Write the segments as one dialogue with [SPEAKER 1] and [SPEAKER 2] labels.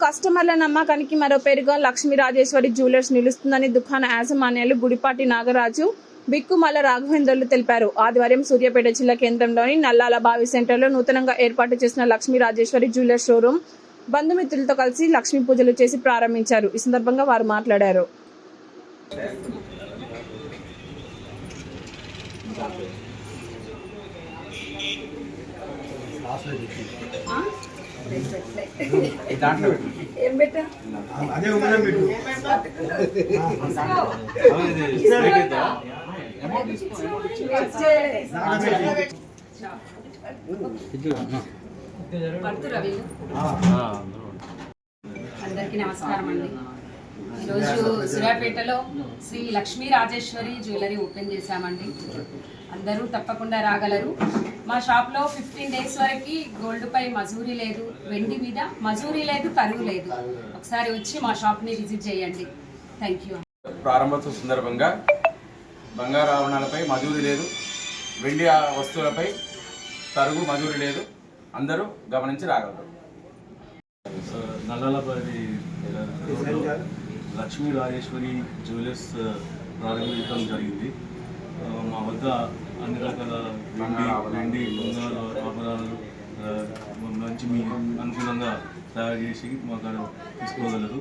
[SPEAKER 1] కస్టమర్ల నమ్మకానికి మరో పేరుగా లక్ష్మీ రాజేశ్వరి జ్యువెలర్స్ నిలుస్తుందని దుకాణ యాజమాన్యాలు గుడిపాటి నాగరాజు, బిక్కుమల్ల రాఘవేంద్రలు తెలిపారు. ఆదివారం సూర్యాపేట జిల్లా కేంద్రంలోని నల్లాల బావి సెంటర్లో నూతనంగా ఏర్పాటు చేసిన లక్ష్మీ రాజేశ్వరి జ్యువెలర్స్ షోరూం బంధుమిత్రులతో కలిసి లక్ష్మీ పూజలు చేసి ప్రారంభించారు. ఈ సందర్భంగా వారు మాట్లాడారు.
[SPEAKER 2] అందరికీ నమస్కారం అండి. ఈరోజు సూర్యాపేటలో శ్రీ లక్ష్మీ రాజేశ్వరి జ్యువెలరీ ఓపెన్ చేశామండి. అందరూ తప్పకుండా రాగలరు. మా షాప్లో 15 days వరకు గోల్డ్పై మజూరీ లేదు, వెండి మీద మజూరీ లేదు, తరుగు లేదు. ఒకసారి వచ్చి మా షాప్ని విజిట్ చేయండి. Thank you.
[SPEAKER 3] ప్రారంభోత్సవ సందర్భంగా బంగారు ఆభరణాలపై మజూరీ లేదు, వెండి వస్తువులపై తరుగు మజూరీ లేదు. అందరూ గమనించి రాగలరు.
[SPEAKER 4] నల్లాలబావి లక్ష్మీ రాజేశ్వరి జ్యువెలర్స్ ప్రారంభించడం జరిగింది. మా వద్ద అన్ని రకాల వెండి బంగారు ఆభరణాలు మంచి మీ అనుకూలంగా తయారు చేసి మాకు తీసుకోగలరు.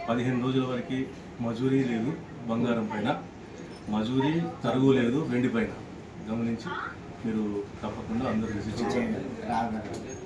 [SPEAKER 4] 15 రోజుల వరకు మజూరీ లేదు, బంగారం పైన మజూరీ, తరుగు లేదు, వెండి పైన. గమనించి మీరు తప్పకుండా అందరూ విజిట్ చేయండి.